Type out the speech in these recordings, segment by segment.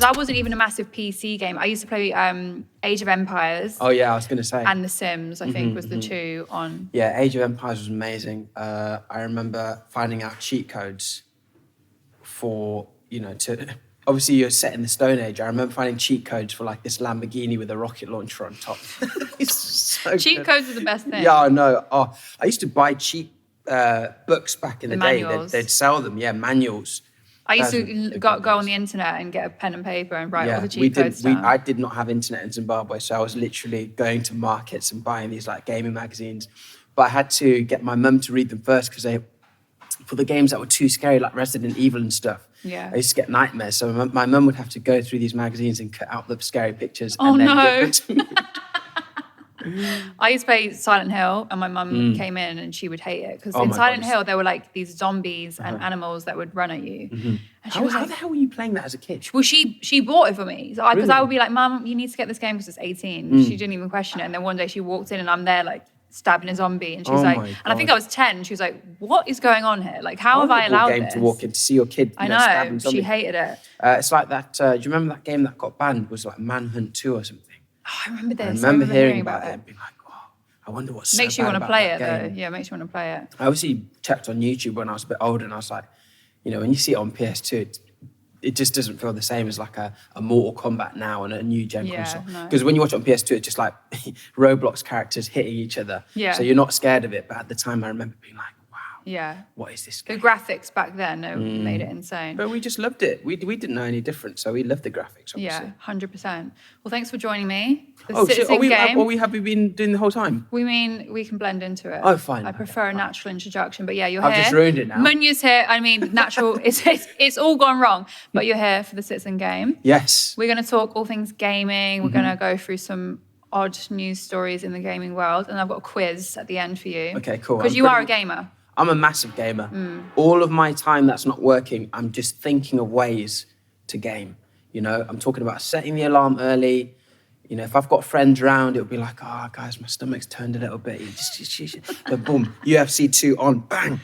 that wasn't even a massive PC game. I used to play Age of Empires. Oh yeah, I was going to say. And The Sims, I think, was the two on. Yeah, Age of Empires was amazing. I remember finding out cheat codes for, to... Obviously, you're set in the Stone Age. I remember finding cheat codes for like this Lamborghini with a rocket launcher on top. It's so cheat good. codes are the best thing. Yeah, I know. Oh, I used to buy cheap books back in the day. They'd sell them, manuals. I used to go on the internet and get a pen and paper and write all the cheat codes down. I did not have internet in Zimbabwe, so I was literally going to markets and buying these like gaming magazines. But I had to get my mum to read them first because for the games that were too scary, like Resident Evil and stuff. Yeah. I used to get nightmares. So my mum would have to go through these magazines and cut out the scary pictures. Oh, and then no. give them to me. I used to play Silent Hill, and my mum came in and she would hate it because in Silent Hill there were like these zombies and animals that would run at you. And How the hell were you playing that as a kid? Well, she bought it for me because I would be like, "Mum, you need to get this game because it's 18." She didn't even question it. And then one day she walked in and I'm there like stabbing a zombie, and she was and I think I was 10. She was like, "What is going on here? Like, how have I allowed game this?" to walk in to see your kid. I know. She hated it. It's like that. Do you remember that game that got banned? Was like Manhunt 2 or something. Oh, I remember this. I remember hearing about it and being like, "Oh, I wonder what's." Makes you want to play it though. Yeah, makes you want to play it. I obviously checked on YouTube when I was a bit older, and I was like, when you see it on PS2, it just doesn't feel the same as like a Mortal Kombat now and a new gen console. Because when you watch it on PS2, it's just like Roblox characters hitting each other. Yeah. So you're not scared of it. But at the time, I remember being like, wow. Yeah. What is this game? The graphics back then made it insane. But we just loved it. We didn't know any different, so we loved the graphics, obviously. Yeah, 100%. Well, thanks for joining me. Have we been doing the whole time? We mean we can blend into it. Oh, fine. I prefer a natural introduction, but yeah, you're here. I've just ruined it now. Munya's here. I mean, natural, it's all gone wrong, but you're here for the Citizen Game. Yes. We're going to talk all things gaming. We're going to go through some odd news stories in the gaming world, and I've got a quiz at the end for you. Okay, cool. Because you are a gamer. I'm a massive gamer. All of my time that's not working, I'm just thinking of ways to game. I'm talking about setting the alarm early. If I've got friends around, it'll be like, "Oh, guys, my stomach's turned a little bit." But boom, UFC 2 on, bang.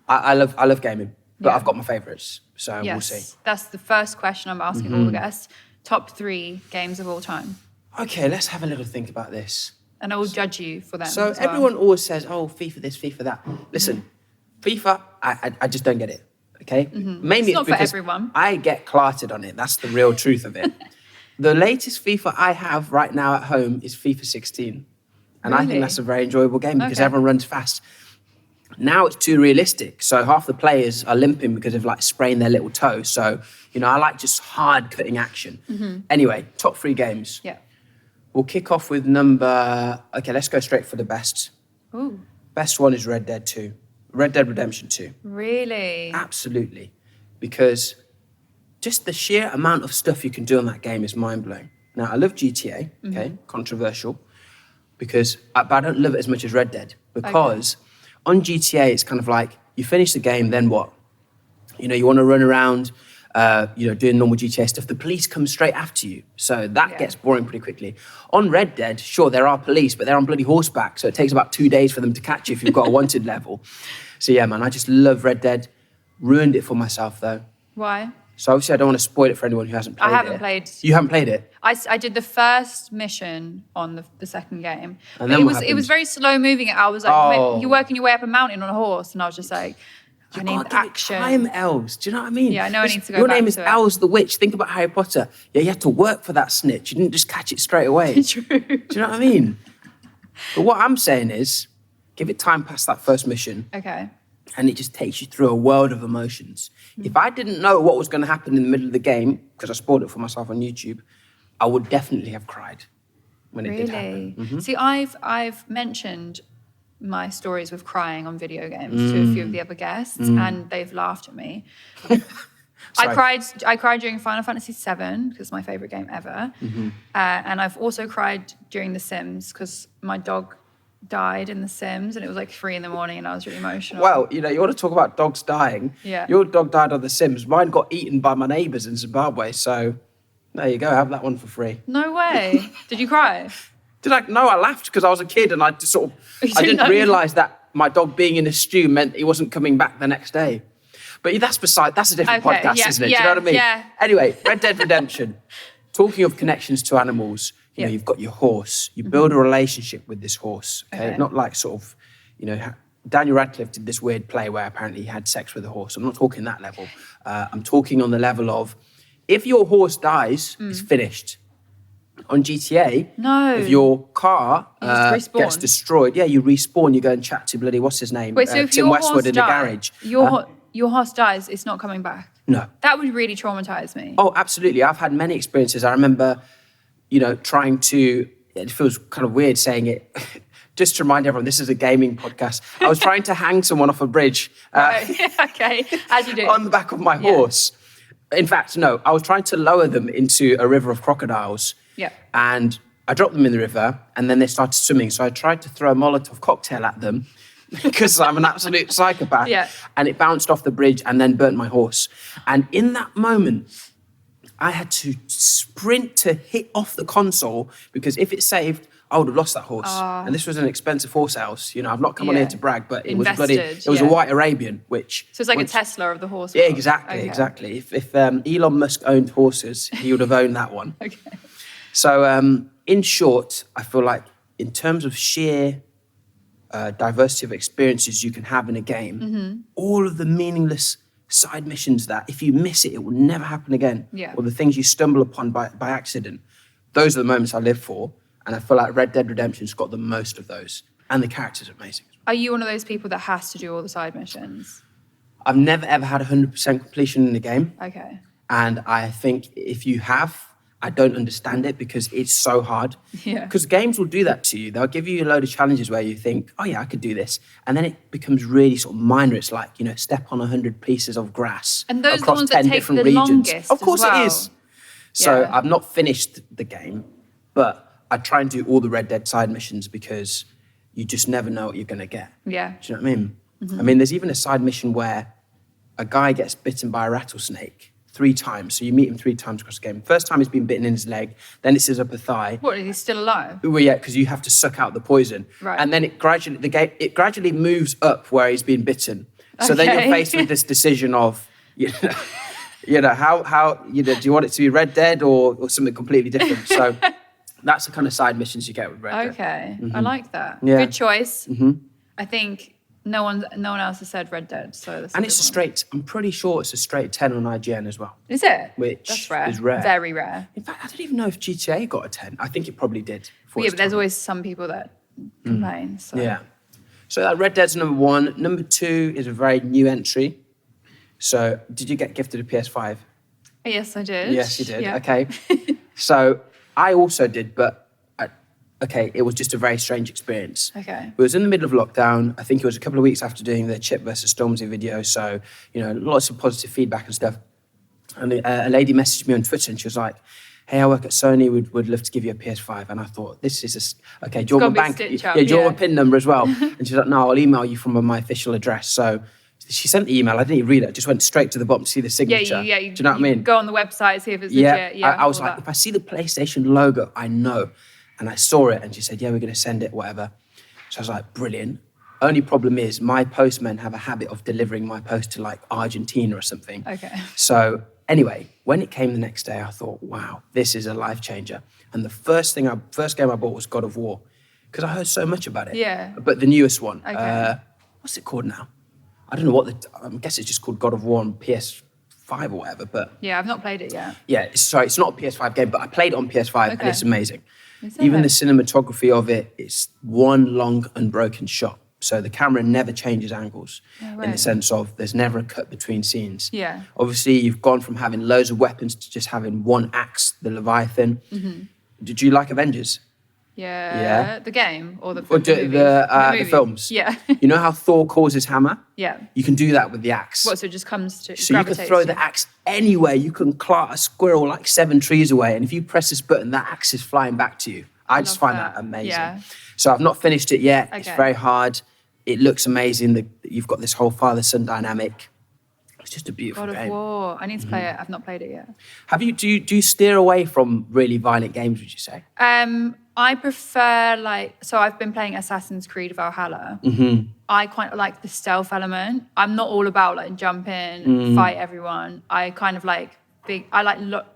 I love gaming, but I've got my favourites, so we'll see. That's the first question I'm asking all the guests. Top 3 games of all time. Okay, let's have a little think about this. And I will judge you for them. So everyone always says, "Oh, FIFA this, FIFA that." Listen, FIFA, I just don't get it, okay? Mainly it's not because for everyone. I get clarted on it. That's the real truth of it. The latest FIFA I have right now at home is FIFA 16. And I think that's a very enjoyable game because everyone runs fast. Now it's too realistic. So half the players are limping because of like spraying their little toe. So, I like just hard cutting action. Anyway, top 3 games. Yeah. We'll kick off with let's go straight for the best. Ooh. Best one is Red Dead 2. Red Dead Redemption 2. Really? Absolutely. Because just the sheer amount of stuff you can do on that game is mind-blowing. Now, I love GTA, okay, controversial, but I don't love it as much as Red Dead, because on GTA, it's kind of like, you finish the game, then what? You want to run around, doing normal GTA stuff. The police come straight after you, so that gets boring pretty quickly. On Red Dead, sure, there are police, but they're on bloody horseback, so it takes about 2 days for them to catch you if you've got a wanted level. So yeah, man, I just love Red Dead. Ruined it for myself, though. Why? So obviously I don't want to spoil it for anyone who hasn't played it. I haven't played. You haven't played it? I did the first mission on the second game. And then it was very slow moving. I was like, you're working your way up a mountain on a horse, and I was just like, I need action. Time, Els. Do you know what I mean? Yeah, I know I need to go Your back name is to it. Els the Witch. Think about Harry Potter. Yeah, you had to work for that snitch. You didn't just catch it straight away. True. Do you know what I mean? But what I'm saying is, give it time past that first mission. Okay. And it just takes you through a world of emotions. If I didn't know what was going to happen in the middle of the game, because I spoiled it for myself on YouTube, I would definitely have cried when it did happen. See, I've mentioned my stories with crying on video games to a few of the other guests, and they've laughed at me. I cried during Final Fantasy VII because it's my favorite game ever, and I've also cried during The Sims because my dog died in The Sims, and it was like 3 a.m, and I was really emotional. Well, you want to talk about dogs dying. Yeah. Your dog died on The Sims. Mine got eaten by my neighbours in Zimbabwe. So there you go. Have that one for free. No way. Did you cry? No, I laughed because I was a kid and I just I didn't realise that my dog being in a stew meant he wasn't coming back the next day. But that's a different Okay, podcast, yeah, isn't it? yeah, Do you know what I mean? yeah. Anyway, Red Dead Redemption. Talking of connections to animals, you know, you've got your horse. You build a relationship with this horse, okay? Not like sort of, you know, Daniel Radcliffe did this weird play where apparently he had sex with a horse. I'm not talking that level. I'm talking on the level of, if your horse dies, it's finished. On GTA, if your car gets destroyed, you respawn. You go and chat to bloody, what's his name? Wait, so if Tim your Westwood horse in the garage. your horse dies, it's not coming back? No. That would really traumatize me. Oh, absolutely. I've had many experiences. I remember, you know, trying to, it feels kind of weird saying it, just to remind everyone, this is a gaming podcast. I was trying to hang someone off a bridge. Okay, as you do. On the back of my horse. In fact, no, I was trying to lower them into a river of crocodiles. Yeah. And I dropped them in the river and then they started swimming. So I tried to throw a Molotov cocktail at them because I'm an absolute psychopath. Yeah. And it bounced off the bridge and then burnt my horse. And in that moment, I had to sprint to hit off the console because if it saved, I would have lost that horse. And this was an expensive horse house. You know, I've not come on here to brag, but it was a white Arabian, which... So it's like a Tesla of the horse Yeah, world. exactly. If Elon Musk owned horses, he would have owned that one. Okay. So in short, I feel like in terms of sheer diversity of experiences you can have in a game, all of the meaningless side missions that if you miss it, it will never happen again. Yeah. Or the things you stumble upon by accident. Those are the moments I live for. And I feel like Red Dead Redemption's got the most of those. And the characters are amazing. Are you one of those people that has to do all the side missions? I've never ever had 100% completion in the game. Okay. And I think if you have, I don't understand it because it's so hard. Yeah. Because games will do that to you. They'll give you a load of challenges where you think, oh yeah, I could do this. And then it becomes really sort of minor. It's like, you know, step on 100 pieces of grass. And those are the across ones 10 that take different the regions. longest Of course as well. it is. So Yeah. I've not finished the game, but I try and do all the Red Dead side missions because you just never know what you're going to get. Yeah. Do you know what I mean? I mean, there's even a side mission where a guy gets bitten by a rattlesnake 3 times. So you meet him 3 times across the game. First time he's been bitten in his leg, then it's his upper thigh. What, is he still alive? Well, yeah, because you have to suck out the poison. Right. And then it gradually moves up where he's been bitten. So then you're faced with this decision of, you know, how do you want it to be Red Dead or something completely different? So that's the kind of side missions you get with Red Dead. Okay, I like that. Yeah. Good choice. I think no one else has said Red Dead, so that's And it's a straight, I'm pretty sure it's a straight 10 on IGN as well. Is it? Which that's rare. is rare. Very rare. In fact, I don't even know if GTA got a 10. I think it probably did. Yeah, but there's always some people that complain. So. Yeah. So that Red Dead's number 1. Number 2 is a very new entry. So did you get gifted a PS5? Yes, I did. Yes, you did. Yeah. Okay. So I also did, but it was just a very strange experience. Okay. It was in the middle of lockdown. I think it was a couple of weeks after doing the Chip versus Stormzy video. So, you know, lots of positive feedback and stuff. And a lady messaged me on Twitter and she was like, hey, I work at Sony, would love to give you a PS5. And I thought, this is okay, do you want my bank? Do you want my PIN number as well? And she's like, no, I'll email you from my official address. So she sent the email. I didn't even read it. I just went straight to the bottom to see the signature. Yeah, do you know what I mean? Go on the website, see if it's legit. Yeah, I was like, if I see the PlayStation logo, I know. And I saw it and she said, yeah, we're going to send it, whatever. So I was like, brilliant. Only problem is my postmen have a habit of delivering my post to like Argentina or something. Okay. So anyway, when it came the next day, I thought, wow, this is a life changer. And the first game I bought was God of War because I heard so much about it. Yeah. But the newest one. Okay. What's it called now? I don't know I guess it's just called God of War on PS5 or whatever, but... Yeah, I've not played it yet. Yeah, it's not a PS5 game, but I played it on PS5 and it's amazing. Is Even it? the cinematography of it, it's one long unbroken shot. So the camera never changes angles in the sense of there's never a cut between scenes. Yeah. Obviously, you've gone from having loads of weapons to just having one axe, the Leviathan. Did you like Avengers? Yeah. The game or the Or movies? the films? Yeah. You know how Thor calls his hammer? Yeah. You can do that with the axe. What, so it just comes to So you can throw the axe anywhere. You can cart a squirrel like 7 trees away. And if you press this button, that axe is flying back to you. I just find that amazing. Yeah. So I've not finished it yet. Okay. It's very hard. It looks amazing. You've got this whole father-son dynamic. It's just a beautiful God game. of War. I need to play it. I've not played it yet. Do you steer away from really violent games, would you say? I prefer so I've been playing Assassin's Creed Valhalla. I quite like the stealth element. I'm not all about like jump in, fight everyone. I kind of like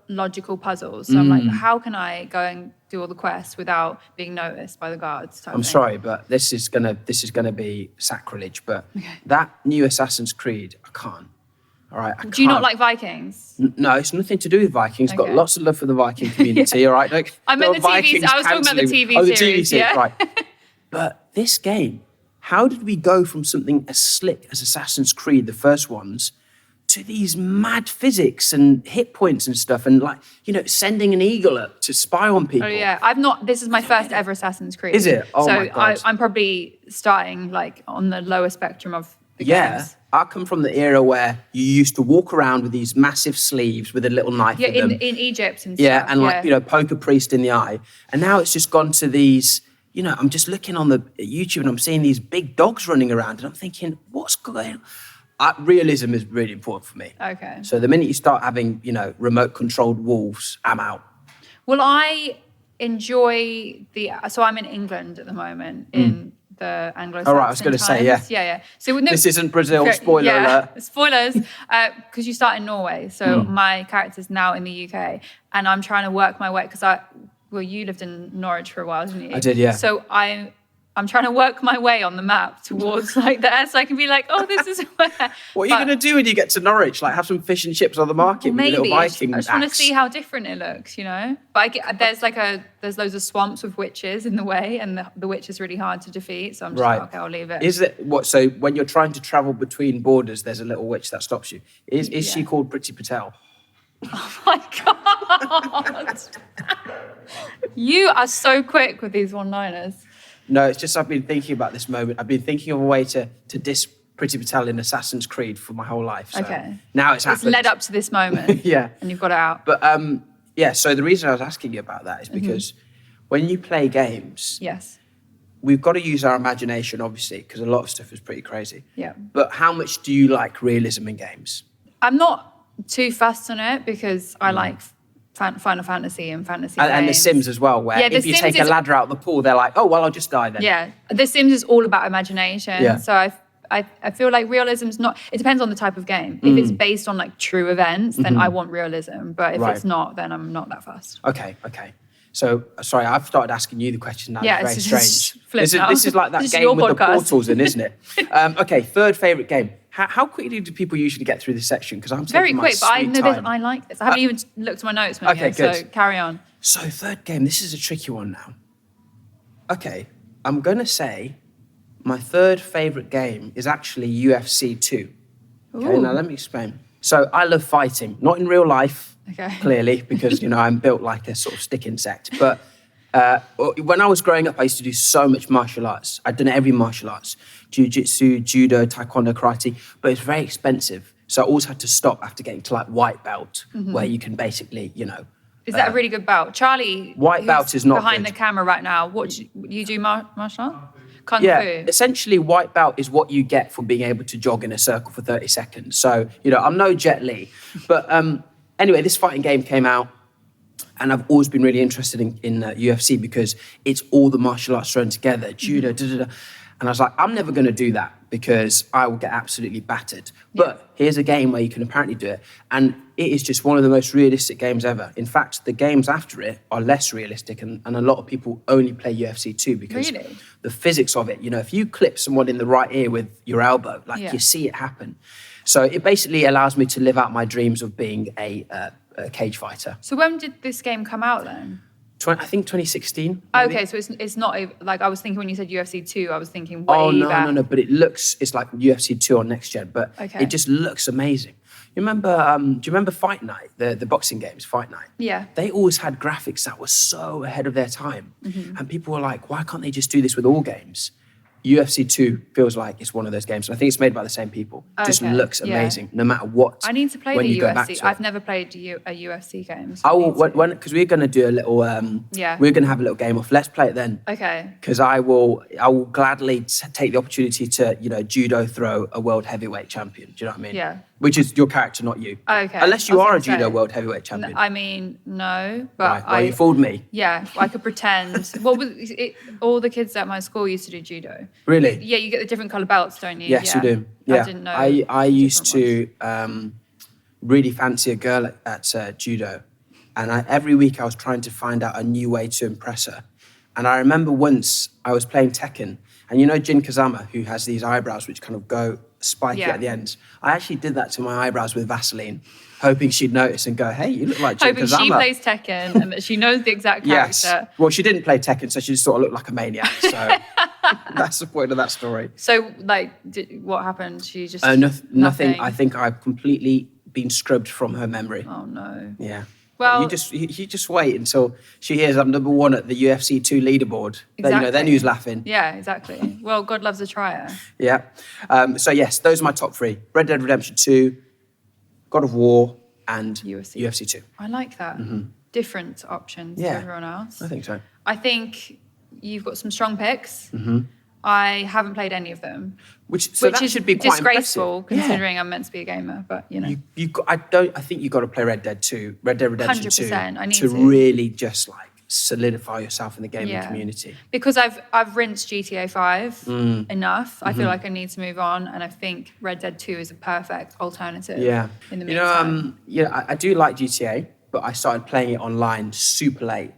logical puzzles. So I'm like, how can I go and do all the quests without being noticed by the guards? I'm sorry, but this is gonna be sacrilege. But that new Assassin's Creed, I can't. All right. Do you not like Vikings? No, it's nothing to do with Vikings. Got lots of love for the Viking community. All right. Like, I meant the TV. I was talking about the TV series. Yeah. Right. But this game, how did we go from something as slick as Assassin's Creed, the first ones, to these mad physics and hit points and stuff, and like, sending an eagle up to spy on people? Oh yeah, this is my first ever Assassin's Creed. Is it? Oh my God. I'm probably starting like on the lower spectrum of the games. I come from the era where you used to walk around with these massive sleeves with a little knife in them. in Egypt and stuff. And like, poke a priest in the eye. And now it's just gone to these, I'm just looking on the YouTube and I'm seeing these big dogs running around and I'm thinking, what's going on? Realism is really important for me. Okay. So the minute you start having, remote controlled wolves, I'm out. Well, I enjoy so I'm in England at the moment in the Anglo-Saxon All right, I was going to say, yeah. So this isn't Brazil, spoiler alert. Spoilers, because you start in Norway. So my character's now in the UK, and I'm trying to work my way, because you lived in Norwich for a while, didn't you? I did, yeah. So I'm trying to work my way on the map towards like there, so I can be like, oh, this is where. What are you going to do when you get to Norwich? Like, have some fish and chips on the market with your little Viking I just want to see how different it looks, But there's loads of swamps with witches in the way, and the witch is really hard to defeat. So I'm just like, okay, I'll leave it. Is it what? So when you're trying to travel between borders, there's a little witch that stops you. Is she called Priti Patel? Oh my God! You are so quick with these one-liners. No, it's just I've been thinking about this moment. I've been thinking of a way to diss Priti Patel in Assassin's Creed for my whole life. So now it's happened. It's led up to this moment. Yeah. And you've got it out. But so the reason I was asking you about that is because when you play games, we've got to use our imagination, obviously, because a lot of stuff is pretty crazy. Yeah. But how much do you like realism in games? I'm not too fussed on it because I like Final Fantasy and fantasy games. And The Sims as well, where if you take a ladder out of the pool, they're like, oh, well, I'll just die then. Yeah, The Sims is all about imagination. Yeah. So I feel like realism's not, it depends on the type of game. If it's based on like true events, then I want realism. But if it's not, then I'm not that fussed. Okay. So, sorry, I've started asking you the question now. Yeah, it's very strange. This is like that game with the portals in, isn't it? Okay, third favourite game. How quickly do people usually get through this section? Because I'm very taking quick, but I know time. this. I like this. I haven't even looked at my notes. Okay, good. So carry on. So third game. This is a tricky one now. Okay, I'm gonna say my third favourite game is actually UFC 2. Okay, now let me explain. So I love fighting, not in real life, clearly, because I'm built like a sort of stick insect. But when I was growing up, I used to do so much martial arts. I'd done every martial arts: jiu-jitsu, judo, taekwondo, karate. But it's very expensive, so I always had to stop after getting to like white belt, where you can basically, Is that a really good belt? Charlie, white belt is not behind good. the camera right now. What do you do martial art? Kung Yeah, Fu. essentially white belt is what you get for being able to jog in a circle for 30 seconds. So, I'm no Jet Li. But anyway, this fighting game came out, and I've always been really interested in UFC because it's all the martial arts thrown together, judo, And I was like, I'm never going to do that because I will get absolutely battered. But here's a game where you can apparently do it. And it is just one of the most realistic games ever. In fact, the games after it are less realistic. And a lot of people only play UFC 2 because the physics of it, if you clip someone in the right ear with your elbow, you see it happen. So it basically allows me to live out my dreams of being a cage fighter. So when did this game come out then? I think 2016. Maybe. Okay, so it's not like I was thinking when you said UFC 2, I was thinking way back. No, but it's like UFC 2 on next gen, but it just looks amazing. You remember? Do you remember Fight Night, the boxing games, Fight Night? Yeah. They always had graphics that were so ahead of their time, and people were like, why can't they just do this with all games? UFC 2 feels like it's one of those games. I think it's made by the same people. It just looks amazing, no matter what. I need to play when the you go back UFC. to I've it. never played a UFC game. So I will, because we're going to do a little, Yeah. we're going to have a little game off. Let's play it then. Okay. Because I will gladly take the opportunity to, judo throw a world heavyweight champion. Do you know what I mean? Yeah. Which is your character, not you. Okay. Unless you are a judo world heavyweight champion. I mean, no, but Right. Well, you fooled me. Yeah, I could pretend. All the kids at my school used to do judo. Really? Yeah, you get the different colour belts, don't you? Yes, yeah. you do. Yeah. I didn't know. I used to really fancy a girl at judo. And every week I was trying to find out a new way to impress her. And I remember once I was playing Tekken. And you know Jin Kazama, who has these eyebrows which kind of go spiky at the ends? I actually did that to my eyebrows with Vaseline, hoping she'd notice and go, hey, you look like Jin Kazama. Hoping she plays Tekken and that she knows the exact character. Yes. Well, she didn't play Tekken, so she just sort of looked like a maniac. So that's the point of that story. So, what happened? She just... Nothing. I think I've completely been scrubbed from her memory. Oh, no. Yeah. Well, you just wait until she hears I'm number 1 at the UFC 2 leaderboard. Exactly. Then who's laughing? Yeah, exactly. Well, God loves a trier. Yeah. So yes, those are my top 3: Red Dead Redemption 2, God of War, and UFC 2. I like that. Different options to everyone else. I think so. I think you've got some strong picks. I haven't played any of them, Which is should be quite disgraceful impressive. considering I'm meant to be a gamer. But I think you got to play Red Dead Redemption 2, 100%, I need to to. really just solidify yourself in the gaming community. Because I've rinsed GTA 5 enough. I feel like I need to move on, and I think Red Dead 2 is a perfect alternative. Yeah. In the meantime. I do like GTA, but I started playing it online super late.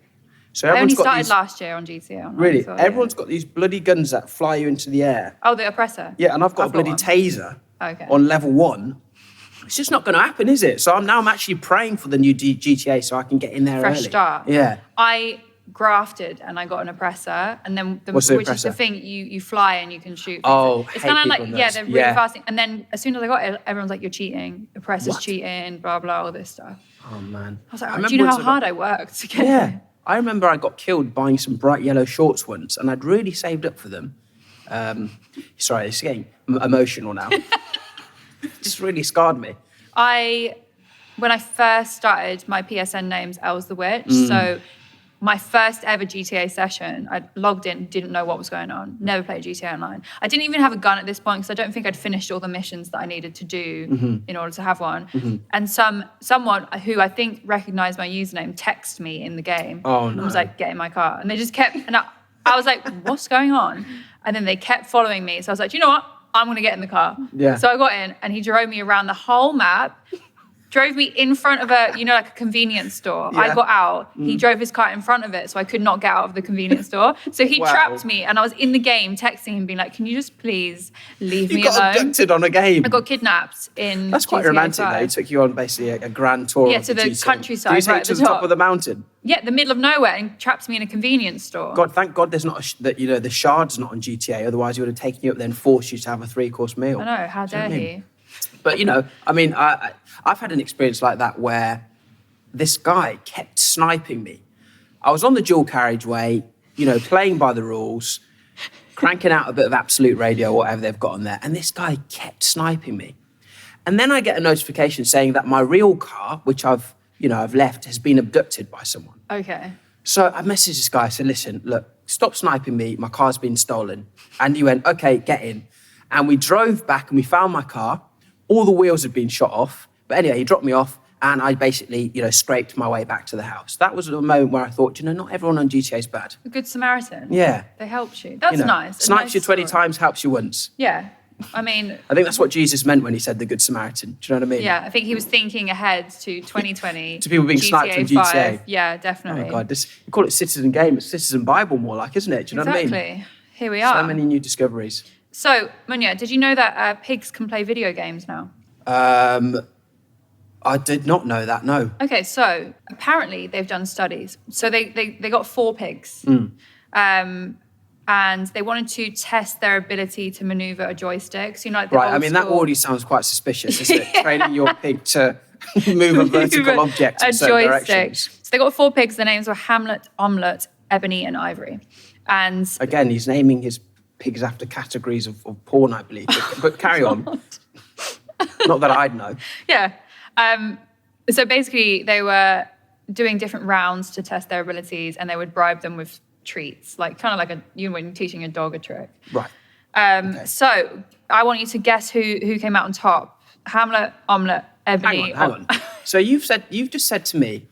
So I only everyone's got started these, last year on GTA Online. really, so, everyone's got these bloody guns that fly you into the air. Oh, the oppressor. Yeah, and I've got a bloody one. taser Okay. on level 1. It's just not going to happen, is it? So I'm actually praying for the new GTA so I can get in there Fresh early. start. Yeah. I grafted and I got an oppressor, and then What's the which oppressor? is the thing you fly and you can shoot. Oh, it's hate kind of people like on those. they're really fast. And then as soon as I got it, everyone's like, "You're cheating. Oppressor's cheating." Blah blah, all this stuff. Oh man. I was like, "Do you know how hard I worked to get?" Yeah. I remember I got killed buying some bright yellow shorts once, and I'd really saved up for them. Sorry, it's getting emotional now. Just really scarred me. When I first started, my PSN name's Els the Witch. So my first ever GTA session, I logged in, didn't know what was going on, never played GTA Online. I didn't even have a gun at this point because I don't think I'd finished all the missions that I needed to do in order to have one. And someone who I think recognized my username texted me in the game and was like, "Get in my car." And they just kept, and I was like, "What's going on?" And then they kept following me. So I was like, "You know what? I'm going to get in the car." Yeah. So I got in and he drove me around the whole map. Drove me in front of a convenience store. Yeah. I got out. He drove his car in front of it, so I could not get out of the convenience store. So he trapped me, and I was in the game texting him, being like, "Can you just please leave me alone?" You got abducted on a game. I got kidnapped in That's quite GTA romantic, 5. though. He took you on basically a grand tour. Yeah, of to the GTA. countryside, Did you take right it to at the the top top. of the mountain? Yeah, the middle of nowhere, and trapped me in a convenience store. God, thank God there's not the shard's not on GTA. Otherwise, he would have taken you up there and forced you to have a 3-course meal. I know, how dare he? But, I've had an experience like that where this guy kept sniping me. I was on the dual carriageway, playing by the rules, cranking out a bit of Absolute Radio, whatever they've got on there, and this guy kept sniping me. And then I get a notification saying that my real car, which I've left, has been abducted by someone. Okay. So I messaged this guy, I said, "Listen, look, stop sniping me, my car's been stolen." And he went, "Okay, get in." And we drove back and we found my car. All the wheels had been shot off. But anyway, he dropped me off and I basically, scraped my way back to the house. That was the moment where I thought, not everyone on GTA is bad. A good Samaritan. Yeah. They helped you. That's nice. Snipes you 20 times, helps you once. Yeah. I mean... I think that's what Jesus meant when he said the Good Samaritan. Do you know what I mean? Yeah, I think he was thinking ahead to 2020. To people being sniped from GTA. 5. Yeah, definitely. Oh, my God. You call it Citizen Game. It's Citizen Bible more like, isn't it? Do you know what I mean? Exactly. Here we are. So many new discoveries. So, Munya, did you know that pigs can play video games now? I did not know that, no. Okay, so apparently they've done studies. So they got 4 pigs. And they wanted to test their ability to maneuver a joystick. So, like the Right, old that school- already sounds quite suspicious, isn't it? Training your pig to move a vertical object in certain directions. So they got 4 pigs. Their names were Hamlet, Omelette, Ebony, and Ivory. And again, he's naming his pigs after categories of porn, I believe. But carry on. Not that I'd know. Yeah. So basically, they were doing different rounds to test their abilities, and they would bribe them with treats, like kind of like when you're teaching a dog a trick. Right. Okay. So I want you to guess who came out on top. Hamlet, Omelette, Ebony. Hang on. So you've just said to me,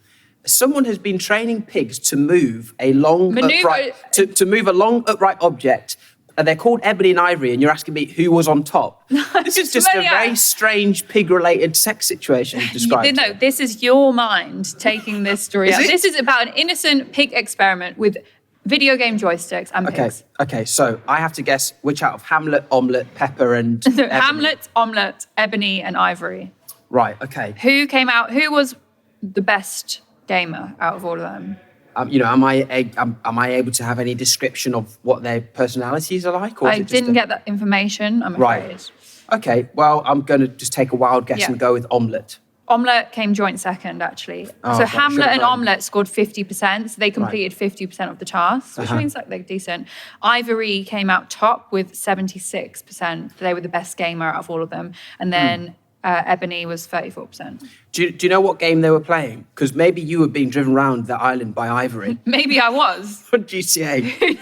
someone has been training pigs to move a long to move a long upright object. And they're called Ebony and Ivory, and you're asking me who was on top. This is just a very strange pig-related sex situation you described. No, this is your mind taking this story out. This is about an innocent pig experiment with video game joysticks and pigs. Okay, so I have to guess which out of Hamlet, Omelette, Pepper, and Ebony. Hamlet, Omelette, Ebony, and Ivory. Right, okay. Who came out, who was the best gamer out of all of them? Am I able to have any description of what their personalities are like? Or I didn't get that information, I'm afraid. Right. Okay, well, I'm going to just take a wild guess and go with Omelette. Omelette came joint second, actually. So Hamlet and Omelette scored 50%, so they completed 50% of the task, which means like they're decent. Ivory came out top with 76%. They were the best gamer out of all of them. And then Ebony was 34%. Do you know what game they were playing? Because maybe you were being driven around the island by Ivory. Maybe I was. On GTA.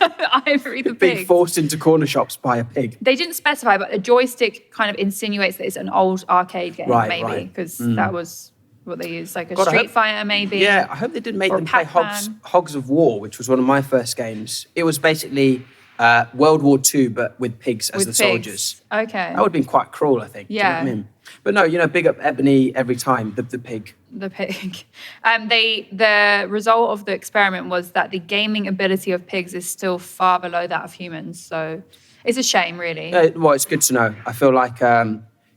Ivory the pig. Being forced into corner shops by a pig. They didn't specify, but a joystick kind of insinuates that it's an old arcade game, maybe, because that was what they used, like a Street Fighter, maybe. Yeah, I hope they didn't make them play Hogs of War, which was one of my first games. It was basically World War II, but with pigs as the soldiers. Okay. That would have been quite cruel, I think. Yeah. Do you know what I mean? But no, big up Ebony every time, the pig. The pig. The result of the experiment was that the gaming ability of pigs is still far below that of humans. So it's a shame, really. Well, it's good to know. I feel like,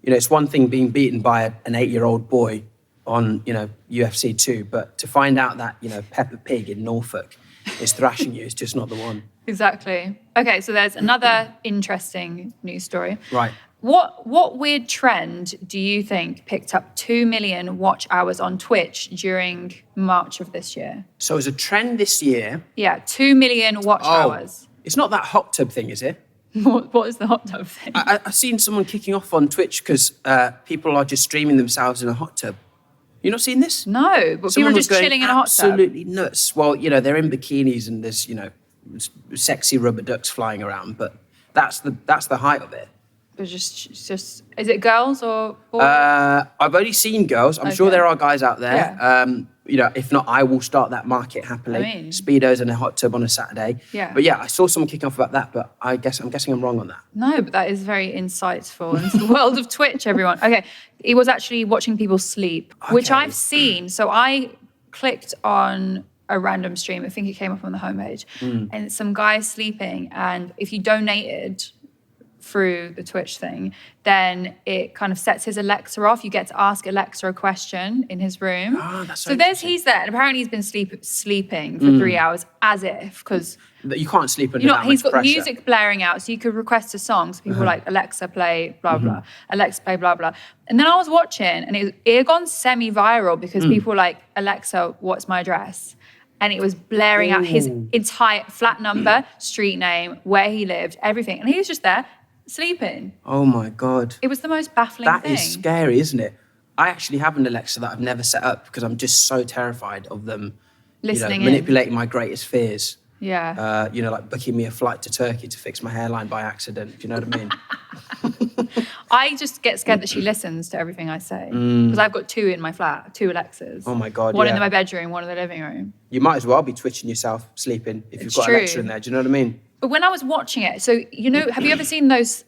it's one thing being beaten by an 8-year-old boy on, UFC 2, but to find out that, Peppa Pig in Norfolk is thrashing you is just not the one. Exactly. Okay, so there's another interesting news story. Right. What weird trend do you think picked up 2 million watch hours on Twitch during March of this year? So as a trend this year... Yeah, 2 million watch hours. It's not that hot tub thing, is it? What is the hot tub thing? I've seen someone kicking off on Twitch because people are just streaming themselves in a hot tub. You not seen this? No, but people are just chilling in a hot tub. Absolutely nuts. Well, they're in bikinis and there's, sexy rubber ducks flying around, but that's the height of it. It's just is it girls or boys? I've only seen girls. I'm sure there are guys out there. Yeah. If not, I will start that market happily. Speedos and a hot tub on a Saturday. Yeah. But yeah, I saw someone kicking off about that, but I'm guessing I'm wrong on that. No, but that is very insightful into the world of Twitch, everyone. Okay, it was actually watching people sleep, which I've seen. So I clicked on a random stream. I think it came up on the homepage, and it's some guy sleeping. And if you donated through the Twitch thing, then it kind of sets his Alexa off. You get to ask Alexa a question in his room. Oh, that's so he's there, and apparently he's been sleeping for 3 hours, as if, because you can't sleep under that much he's got pressure. Music blaring out, so you could request a song. So people were like, Alexa, play blah blah, Alexa, play blah blah. And then I was watching, and it had gone semi-viral because people were like, Alexa, what's my address? And it was blaring out his entire flat number, street name, where he lived, everything. And he was just there, sleeping. Oh my God. It was the most baffling thing. That is scary, isn't it? I actually have an Alexa that I've never set up because I'm just so terrified of them manipulating my greatest fears. Yeah. Like booking me a flight to Turkey to fix my hairline by accident. Do you know what I mean? I just get scared that she listens to everything I say. Because I've got 2 in my flat, 2 Alexas. Oh my God, One in my bedroom, one in the living room. You might as well be twitching yourself sleeping if you've got Alexa in there. Do you know what I mean? But when I was watching it, so, have you ever seen those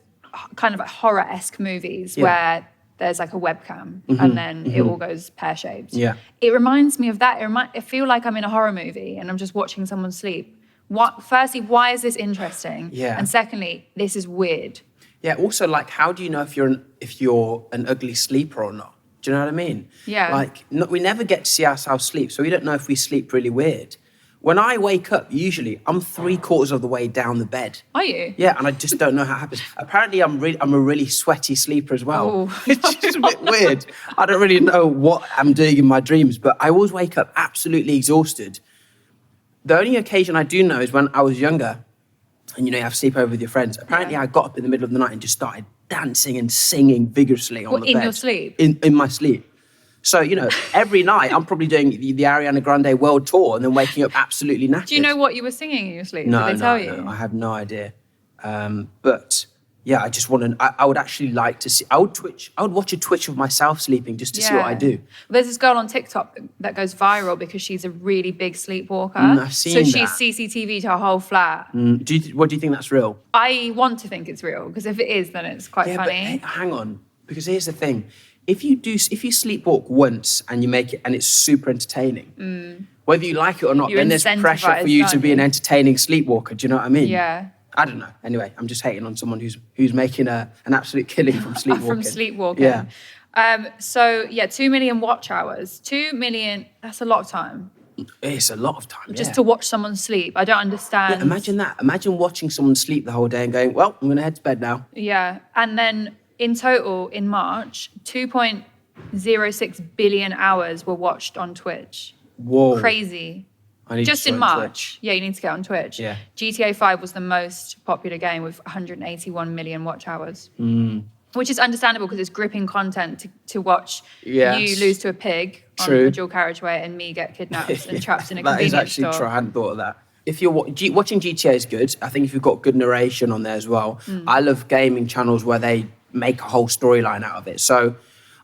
kind of like horror-esque movies where there's like a webcam and then it all goes pear-shaped? Yeah. It reminds me of that. I feel like I'm in a horror movie and I'm just watching someone sleep. Firstly, why is this interesting? Yeah. And secondly, this is weird. Yeah, also, like, how do you know if you're an ugly sleeper or not? Do you know what I mean? Yeah. Like, we never get to see ourselves sleep, so we don't know if we sleep really weird. When I wake up, usually, I'm 3/4 of the way down the bed. Are you? Yeah, and I just don't know how it happens. Apparently, I'm a really sweaty sleeper as well. Oh. It's just a bit weird. I don't really know what I'm doing in my dreams, but I always wake up absolutely exhausted. The only occasion I do know is when I was younger, and you have sleepover with your friends. Apparently, I got up in the middle of the night and just started dancing and singing vigorously on the bed. In your sleep? In my sleep. So, every night I'm probably doing the Ariana Grande world tour and then waking up absolutely knackered. Do you know what you were singing in your sleep? No, Did they tell you? No, I have no idea. But yeah, I just want to, I would actually like to see, I would watch a Twitch of myself sleeping just to see what I do. There's this girl on TikTok that goes viral because she's a really big sleepwalker. I've seen that. So she's CCTV'd her whole flat. What do you think that's real? I want to think it's real because if it is, then it's quite funny. But hang on, because here's the thing. If you sleepwalk once and you make it and it's super entertaining, whether you like it or not, then there's pressure for you to be an entertaining sleepwalker. Do you know what I mean? Yeah. I don't know. Anyway, I'm just hating on someone who's making an absolute killing from sleepwalking. From sleepwalking. Yeah. So 2 million watch hours. 2 million, that's a lot of time. It's a lot of time, Just to watch someone sleep. I don't understand. Yeah, imagine that. Imagine watching someone sleep the whole day and going, well, I'm going to head to bed now. Yeah. And then in total, in March, 2.06 billion hours were watched on Twitch. Whoa. Crazy. I need Just to in join March. Twitch. Yeah, you need to get on Twitch. Yeah. GTA 5 was the most popular game with 181 million watch hours. Which is understandable because it's gripping content to watch you lose to a pig on a dual carriageway and me get kidnapped and trapped in a convenience store. That is actually true. I hadn't thought of that. If you're watching GTA is good. I think if you've got good narration on there as well. I love gaming channels where they make a whole storyline out of it. So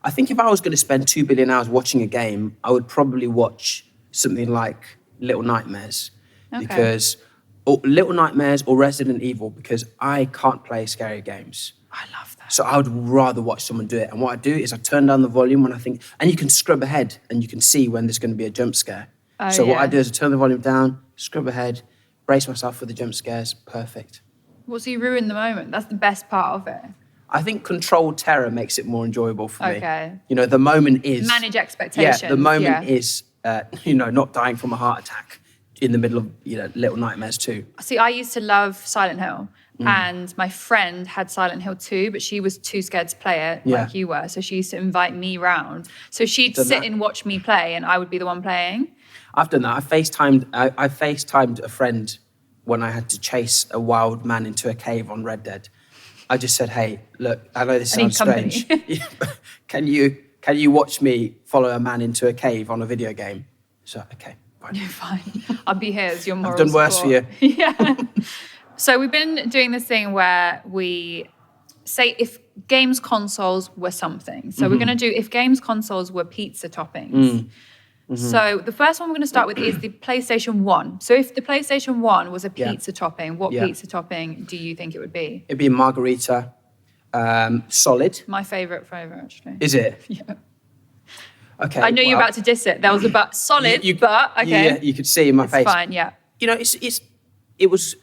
I think if I was going to spend 2 billion hours watching a game, I would probably watch something like Little Nightmares. Because Little Nightmares or Resident Evil, because I can't play scary games. I love that. So I would rather watch someone do it. And what I do is I turn down the volume when I think, and you can scrub ahead and you can see when there's going to be a jump scare. What I do is I turn the volume down, scrub ahead, brace myself for the jump scares. Perfect. Well, so you ruin the moment. That's the best part of it. I think controlled terror makes it more enjoyable for me. Okay. The moment is... Manage expectations. Yeah, the moment is, not dying from a heart attack in the middle of, Little Nightmares 2. See, I used to love Silent Hill. And my friend had Silent Hill 2, but she was too scared to play it like you were. So she used to invite me round. So she'd sit and watch me play and I would be the one playing. I've done that. I FaceTimed a friend when I had to chase a wild man into a cave on Red Dead. I just said, hey, look, I know this sounds strange. Can you watch me follow a man into a cave on a video game? So, okay, fine. You're fine. I'll be here as your moral I've done worse for you. Yeah. So we've been doing this thing where we say if games consoles were something. So we're going to do if games consoles were pizza toppings. So the first one we're going to start with is the PlayStation 1. So if the PlayStation 1 was a pizza topping, what pizza topping do you think it would be? It'd be a margarita, solid. My favourite actually. Is it? Yeah. Okay. I know you're about to diss it. That was about solid, but okay. Yeah, you could see in my face. It's fine, yeah. It was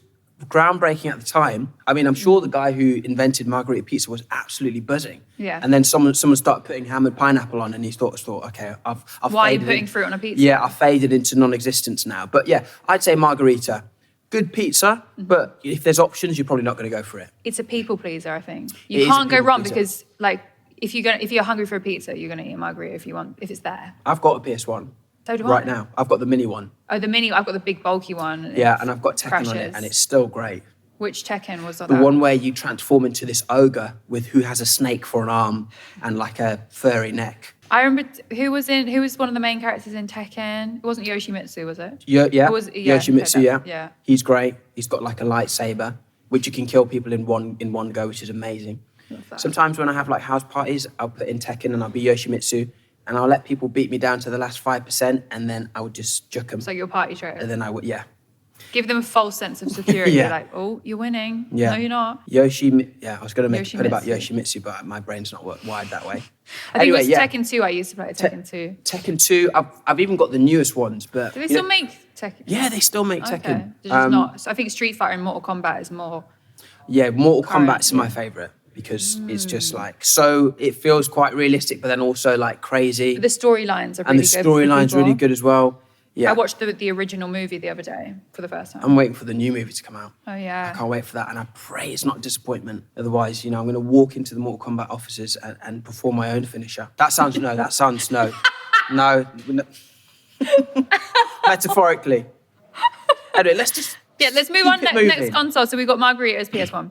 groundbreaking at the time. I mean, I'm sure the guy who invented margarita pizza was absolutely buzzing. Yeah. And then someone started putting hammered pineapple on, and he thought, okay, I've Why are you putting fruit on a pizza? Yeah, I've faded into non-existence now. But yeah, I'd say margarita. Good pizza, but if there's options, you're probably not going to go for it. It's a people pleaser, I think. You can't go wrong because, if you're hungry for a pizza, you're going to eat a margarita if it's there. I've got a PS1. So do right now. I've got the mini one. Oh, the mini. I've got the big bulky one. Yeah, and I've got Tekken on it, and it's still great. Which Tekken was that? The one where you transform into this ogre who has a snake for an arm and like a furry neck. I remember who was one of the main characters in Tekken. It wasn't Yoshimitsu, was it? Yeah. Yoshimitsu, okay, yeah. He's great. He's got like a lightsaber, which you can kill people in one go, which is amazing. Sometimes when I have like house parties, I'll put in Tekken and I'll be Yoshimitsu. And I'll let people beat me down to the last 5%, and then I would just juck them. So you're party trick. And then I would, give them a false sense of security. You're like, oh, you're winning. Yeah. No, you're not. I was going to make a point about Yoshimitsu, but my brain's not wired that way. I think it was Tekken 2. I used to play Tekken 2. Tekken 2. I've even got the newest ones, but do they still make Tekken? Yeah, they still make Tekken. Not. So I think Street Fighter and Mortal Kombat is more. Yeah, Mortal Kombat's my favorite. Because it's just so it feels quite realistic, but then also like crazy. But the storylines are really good. And the storyline's really good as well. Yeah. I watched the original movie the other day for the first time. I'm waiting for the new movie to come out. Oh, yeah. I can't wait for that. And I pray it's not a disappointment. Otherwise, I'm going to walk into the Mortal Kombat offices and perform my own finisher. That sounds no. No. Metaphorically. Anyway, let's just Yeah, let's move on. Keep it Next moving. console. So we've got Margarita's PS1.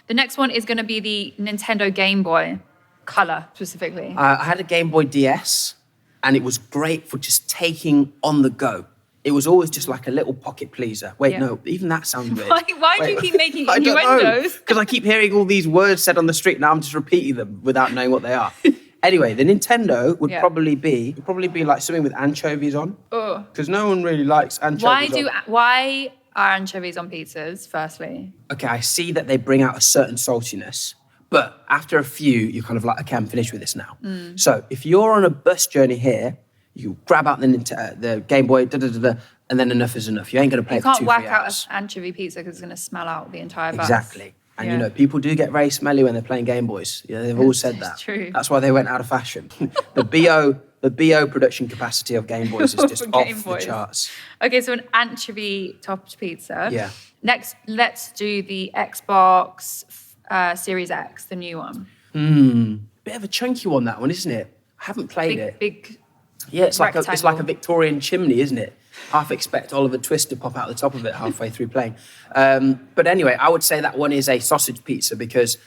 The next one is going to be the Nintendo Game Boy Color, specifically. I had a Game Boy DS, and it was great for just taking on the go. It was always just like a little pocket pleaser. Wait, Yeah. no, even that sounds weird. Why do you keep making I don't know, innuendos? because I keep hearing all these words said on the street. Now I'm just repeating them without knowing what they are. Anyway, the Nintendo would probably be like something with anchovies on, Ugh. because no one really likes anchovies. Why are anchovies on pizzas, firstly? Okay, I see that they bring out a certain saltiness, but after a few, you're kind of like, okay, I'm finished with this now. So if you're on a bus journey here, you grab out the Game Boy, and then enough is enough. You ain't going to play You for 2-3 can't whack hours. out an anchovy pizza because it's going to smell out the entire bus. Exactly. And Yeah. you know, people do get very smelly when they're playing Game Boys. Yeah, they've always said that. It's true. That's why they went out of fashion. the BO production capacity of Game Boys is just Game off Boys. the charts. Okay, so an anchovy topped pizza. Yeah. Next, let's do the Xbox Series X, the new one. Bit of a chunky one, that one, isn't it? I haven't played it. Big. Yeah, it's like a rectangle. Victorian chimney, isn't it? Half expect Oliver Twist to pop out the top of it halfway through playing. But anyway, I would say that one is a sausage pizza, because the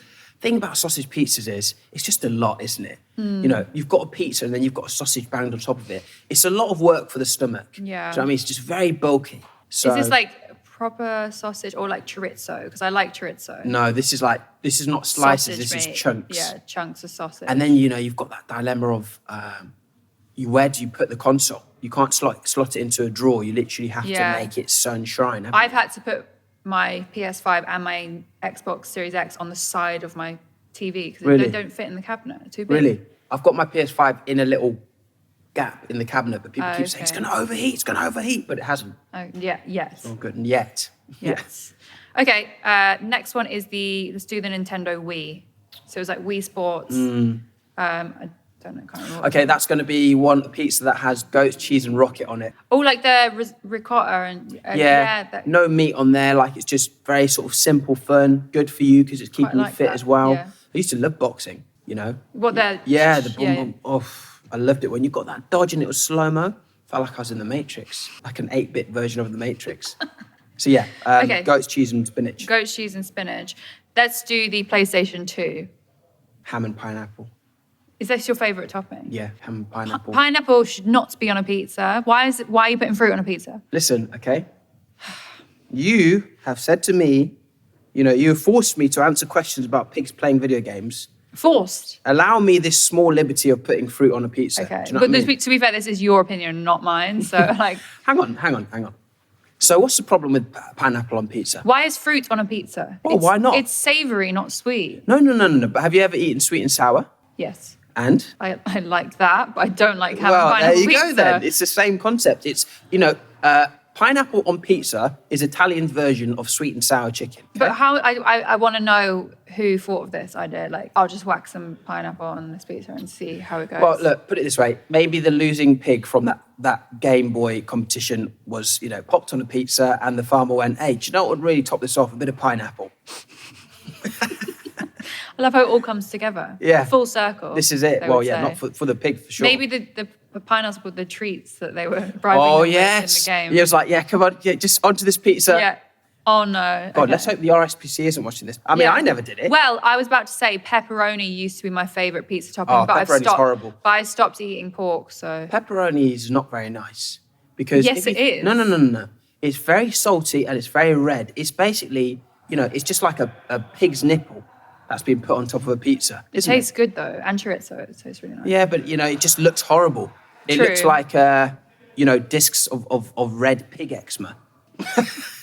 thing about sausage pizzas is it's just a lot, isn't it? You know, you've got a pizza and then you've got a sausage banged on top of it. It's a lot of work for the stomach. Yeah. Do you know what I mean? It's just very bulky. So, Is this like proper sausage or like chorizo? Because I like chorizo. No, this is not slices, Sausage this meat. is chunks. Yeah, chunks of sausage. And then, you know, you've got that dilemma of where do you put the console? You can't slot it into a drawer. You literally have to make it sunshine. I've had to put my PS5 and my Xbox Series X on the side of my TV because Really? they don't fit in the cabinet. They're too big. Really? I've got my PS5 in a little gap in the cabinet, but people keep saying it's Okay. going to overheat, but it hasn't. Oh, yeah, yes. Oh, good. Yet. Yes. Okay, next one is let's do the Nintendo Wii. So it was like Wii Sports. I don't know, can't remember. Okay, that's going to be a pizza that has goat cheese and rocket on it. Oh, like the ricotta and No meat on there. Like, it's just very sort of simple, fun, good for you because it's keeping you like fit that, as well. yeah. I used to love boxing, you know. What the boom, boom. Oh, I loved it when you got that dodge and it was slow mo. Felt like I was in the Matrix, like an 8-bit version of the Matrix. So yeah, goat's cheese and spinach, goat cheese and spinach. Let's do the PlayStation 2. ham and pineapple. Is this your favourite topping? Yeah, ham and pineapple. Pineapple should not be on a pizza. Why are you putting fruit on a pizza? Listen, okay. You have said to me, you know, you have forced me to answer questions about pigs playing video games. Forced. Allow me this small liberty of putting fruit on a pizza. Okay, Do you know but what I mean? to be fair, this is your opinion, not mine. So like, Hang on. So what's the problem with pineapple on pizza? why is fruit on a pizza? Well, why not? It's savoury, not sweet. No. But have you ever eaten sweet and sour? Yes. And? I like that, but I don't like having Well, there pineapple you pizza. go then. It's the same concept. It's, you know, pineapple on pizza is Italian's version of sweet and sour chicken. But how I want to know who thought of this idea. Like, I'll just whack some pineapple on this pizza and see how it goes. Well, look, put it this way. Maybe the losing pig from that Game Boy competition was, you know, popped on a pizza and the farmer went, hey, do you know what would really top this off? A bit of pineapple. I love how it all comes together. Yeah. Full circle. This is it. they Well, would yeah, say. not for the pig, for sure. Maybe the pineapple, the treats that they were bribing Oh, them with yes. in the game. Yeah, it was like, yeah, come on, yeah, just onto this pizza. Yeah. Oh, no. God, Okay. let's hope the RSPC isn't watching this. I mean, Yeah. I never did it. Well, I was about to say pepperoni used to be my favourite pizza topping, Oh, but I've pepperoni's stopped. horrible. But I stopped eating pork, so Pepperoni is not very nice because Yes, it is. No. It's very salty and it's very red. It's basically, you know, it's just like a pig's nipple that's been put on top of a pizza. it tastes good though, and chorizo. It tastes really nice. Yeah, but you know, it just looks horrible. It True. looks like you know, discs of red pig eczema.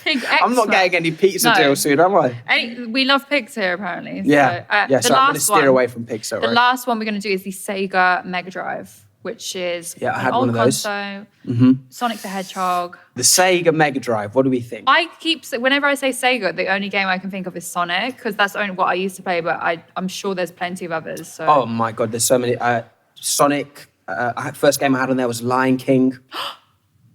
Pig I'm not eczema. getting any pizza No. deal soon, am I? We love pigs here, apparently. Yeah, So, so I'm going to steer away from pizza. The Right? last one we're going to do is the Sega Mega Drive, which is Yeah, I an had old one of those. console, Sonic the Hedgehog. The Sega Mega Drive. What do we think? Whenever I say Sega, the only game I can think of is Sonic, because that's only what I used to play, but I'm sure there's plenty of others. So. Oh my God, there's so many. Sonic. First game I had on there was Lion King.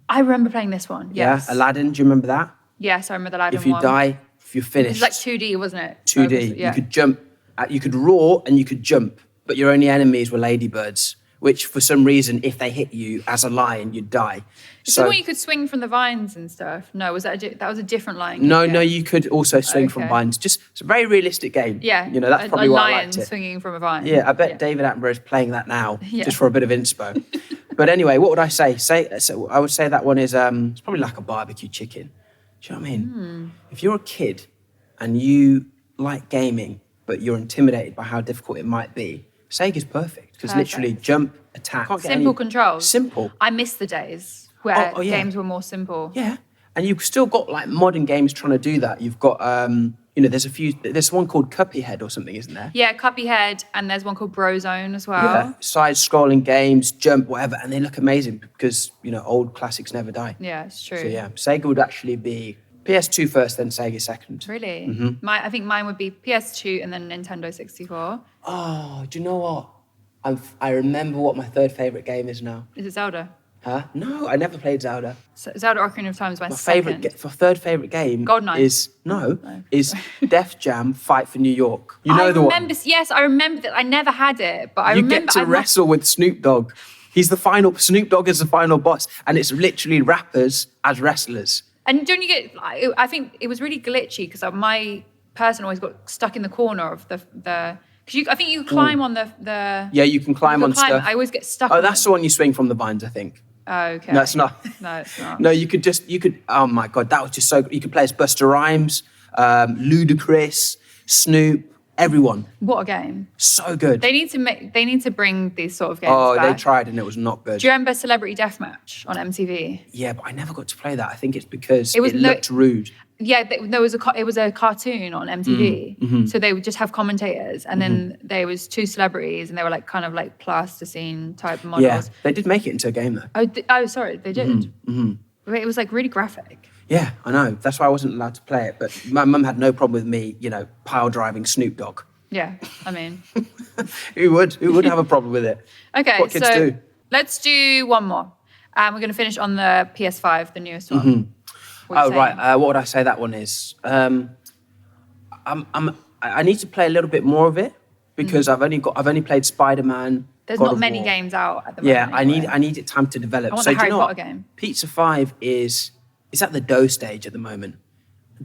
I remember playing this one. Yes. Yeah, Aladdin. Do you remember that? Yes, I remember the Aladdin If you one. die, if you're It finished. was like 2D, wasn't it? 2D. Yeah. You could jump. You could roar and you could jump, but your only enemies were ladybirds. which for some reason, if they hit you as a lion, you'd die. So you could swing from the vines and stuff? No, was that that was a different Lion King No, game? no, you could also swing from vines. Just it's a very realistic game. Yeah, you know that's probably why I liked lion it. Swinging from a vine. Yeah, I bet David Attenborough is playing that now, just for a bit of inspo. But anyway, what would I say? So I would say that one is it's probably like a barbecue chicken. Do you know what I mean? If you're a kid and you like gaming, but you're intimidated by how difficult it might be, Sega's perfect because literally jump, attack, simple controls. Simple. I miss the days where yeah. games were more simple. Yeah, and you've still got like modern games trying to do that. You've got there's one called Cuphead or something, isn't there? Yeah, Cuphead, and there's one called Brozone as well. Yeah, side-scrolling games, jump, whatever, and they look amazing because old classics never die. Yeah, it's true. So yeah, Sega would actually be PS2 first, then Sega second. Really? Mm-hmm. I think mine would be PS2 and then Nintendo 64. Oh, do you know what? I remember what my third favourite game is now. Is it Zelda? Huh? No, I never played Zelda. Zelda Ocarina of Time is my second. Third favourite game GoldenEye. is Def Jam Fight for New York. You know the one? Yes, I remember that. I never had it, but I remember... You get to wrestle with Snoop Dogg. Snoop Dogg is the final boss, and it's literally rappers as wrestlers. And don't you get... I think it was really glitchy because my person always got stuck in the corner of the because I think you climb on the... Yeah, you can climb on stuff. I always get stuck on that's the one you swing from the vines, I think. Oh, okay. No, it's not. No, it's not. No, you could, oh my God, that was just so, you could play as Busta Rhymes, Ludacris, Snoop, everyone. What a game. So good. They need to bring these sort of games back. They tried and it was not good. Do you remember Celebrity Deathmatch on MTV? Yeah, but I never got to play that. I think it's because it looked rude. Yeah, it was a cartoon on MTV, so they would just have commentators, and then there was two celebrities, and they were like kind of like plasticine type models. Yeah, they did make it into a game though. Oh, sorry, they did. But it was like really graphic. Yeah, I know. That's why I wasn't allowed to play it. But my mum had no problem with me, pile driving Snoop Dogg. Yeah, I mean, who would have a problem with it? Okay, what kids do. Let's do one more. We're going to finish on the PS5, the newest one. Right. What would I say that one is? I need to play a little bit more of it because I've only played Spider-Man. There's not many games out at the moment. Yeah, anyway. I need it time to develop. I want the Harry Potter game. Pizza 5 is at the dough stage at the moment.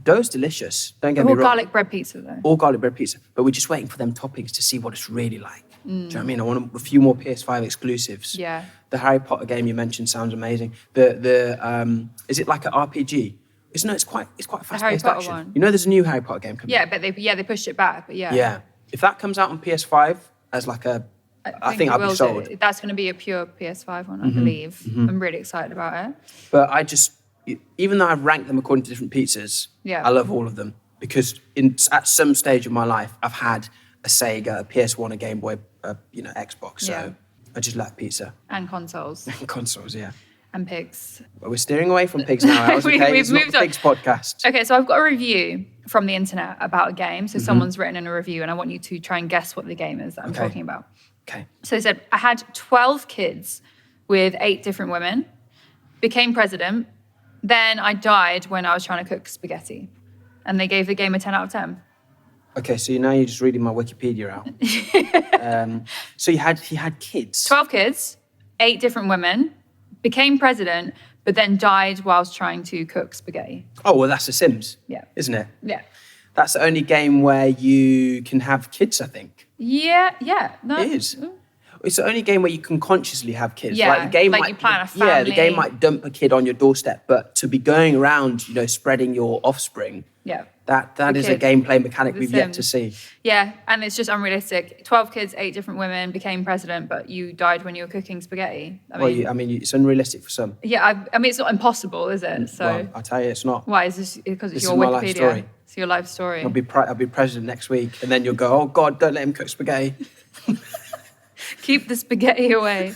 Dough's delicious. Don't get me wrong. All garlic bread pizza though. All garlic bread pizza, but we're just waiting for them toppings to see what it's really like. Do you know what I mean? I want a few more PS5 exclusives. Yeah. The Harry Potter game you mentioned sounds amazing. The is it like an RPG? It's quite fast-paced action. One. There's a new Harry Potter game coming. Yeah, but they pushed it back. But yeah. Yeah. If that comes out on PS5 as like I think I'll be sold. That's going to be a pure PS5 one, I believe. I'm really excited about it. But even though I've ranked them according to different pizzas, I love all of them because at some stage of my life I've had a Sega, a PS1, a Game Boy, Xbox. So I just like pizza and consoles. Consoles, yeah. And pigs. Well, we're steering away from pigs now. We've it's moved not the pigs podcast. Okay, so I've got a review from the internet about a game. So someone's written in a review, and I want you to try and guess what the game is that I'm talking about. Okay. So they said, I had 12 kids with 8 different women, became president, then I died when I was trying to cook spaghetti. And they gave the game a 10 out of 10. Okay, so now you're just reading my Wikipedia out. So he had kids. 12 kids, 8 different women, became president, but then died whilst trying to cook spaghetti. Oh, well, that's The Sims. Yeah. Isn't it? Yeah. That's the only game where you can have kids, I think. Yeah. No. It is. It's the only game where you can consciously have kids. Yeah, like the game you plan a family. Yeah, the game might dump a kid on your doorstep, but to be going around, spreading your offspring, that is a gameplay mechanic we've yet to see. Yeah, and it's just unrealistic. 12 kids, 8 different women, became president, but you died when you were cooking spaghetti. It's unrealistic for some. Yeah, I mean, it's not impossible, is it? So well, I'll tell you, it's not. Why? Is this because it's this your is Wikipedia? My life story. It's your life story. I'll be president next week, and then you'll go, oh God, don't let him cook spaghetti. Keep the spaghetti away.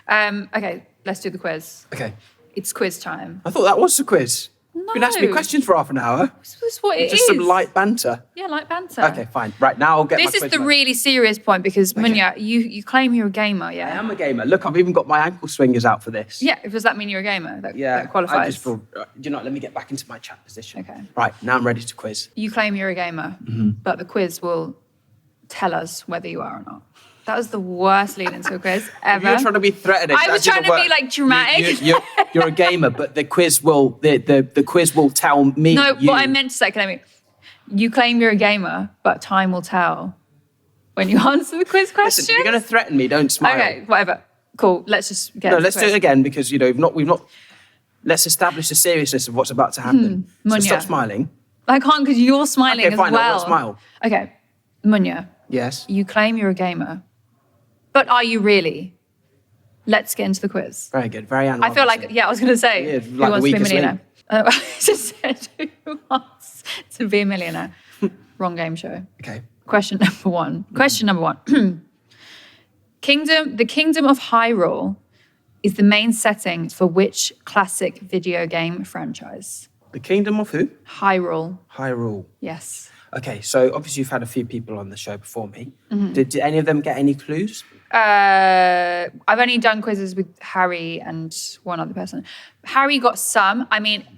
Okay, let's do the quiz. Okay. It's quiz time. I thought that was the quiz. No. You've been asking me questions for half an hour. This is what it is. Just some light banter. Yeah, light banter. Okay, fine. Right, now I'll get This is the really serious point because, Munya, you claim you're a gamer, yeah? I am a gamer. Look, I've even got my ankle swingers out for this. Yeah, does that mean you're a gamer? That qualifies? I just feel, let me get back into my chat position. Okay. Right, now I'm ready to quiz. You claim you're a gamer, but the quiz will tell us whether you are or not. That was the worst lead into a quiz ever. You're trying to be threatening. I was trying to be like dramatic. You're a gamer, but the quiz will the quiz will tell me. No, what I meant to say, you claim you're a gamer, but time will tell when you answer the quiz question. Listen, if you're going to threaten me, don't smile. Okay, whatever. Cool. Let's just get. No, let's do it again because we've not. Let's establish the seriousness of what's about to happen. So Munya. stop smiling. I can't because you're smiling Okay, fine, as I well. won't smile. Okay, Munya. Yes. You claim you're a gamer, but are you really? Let's get into the quiz. Very good. Very analytical. I feel like, I was going to say, Yeah, who like wants to be a weakest millionaire? I just said, who wants to be a millionaire? Wrong game show. Okay. Question number one. Question number one. The Kingdom of Hyrule is the main setting for which classic video game franchise? The Kingdom of who? Hyrule. Hyrule. Yes. Okay, so obviously you've had a few people on the show before me. Did any of them get any clues? I've only done quizzes with Harry and one other person. Harry got some.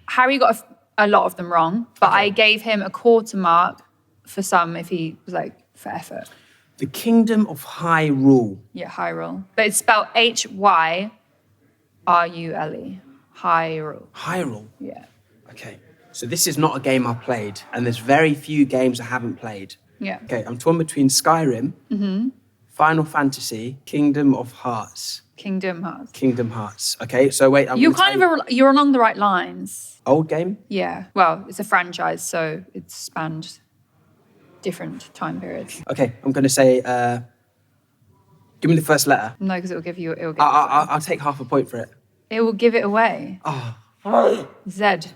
Harry got a lot of them wrong, but Okay. I gave him a quarter mark for some if he was for effort. The Kingdom of Hyrule. Yeah, Hyrule. But it's spelled Hyrule. Hyrule. Hyrule. Yeah. Okay. So this is not a game I played, and there's very few games I haven't played. Yeah. Okay, I'm torn between Skyrim, Final Fantasy, Kingdom of Hearts. Kingdom Hearts. Kingdom Hearts. Okay, so wait, You're along the right lines. old game? Yeah. Well, it's a franchise, so it's spanned different time periods. Okay, I'm going to say, give me the first letter. No, because it will give you. I'll take half a point for it. It will give it away. Oh, Zed.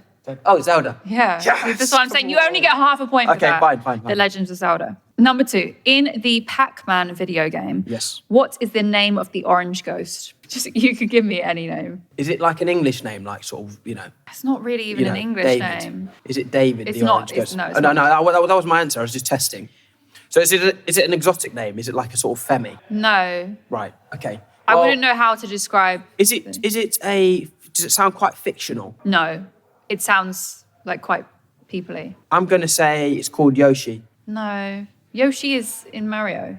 oh, Zelda. Yeah. Yes, That's what I'm saying. You only get half a point for Okay, that. fine. The Legends of Zelda. Number 2. In the Pac-Man video game, Yes. what is the name of the orange ghost? You could give me any name. Is it like an English name, like sort of, It's not really even an English David? name. Is it David? It's the not, Orange it's- Ghost? no, it's Oh, no, not. no, that was my answer. I was just testing. So is it an exotic name? Is it like a sort of femi? No. Right. Okay. I Well, wouldn't know how to describe. Does it sound quite fictional? No. It sounds like quite people-y. I'm going to say it's called Yoshi. No. Yoshi is in Mario.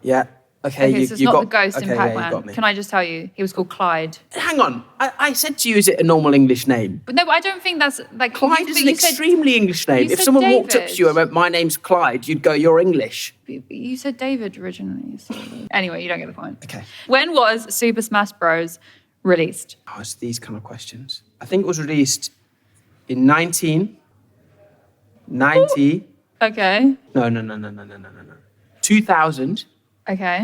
Yeah. Okay. Okay, so it's not the ghost in okay, Pac-Man. Yeah, you got me. Can I just tell you? He was called Clyde. Hang on. I said to you, is it a normal English name? But no, I don't think that's like Clyde is an extremely English name. you If said someone walked up David. to you and went, "My name's Clyde," you'd go, "You're English." You said David originally. So. Anyway, you don't get the point. Okay. When was Super Smash Bros. Released? Oh, it's these kind of questions. I think it was released in 1990. Okay. No. 2002. Okay.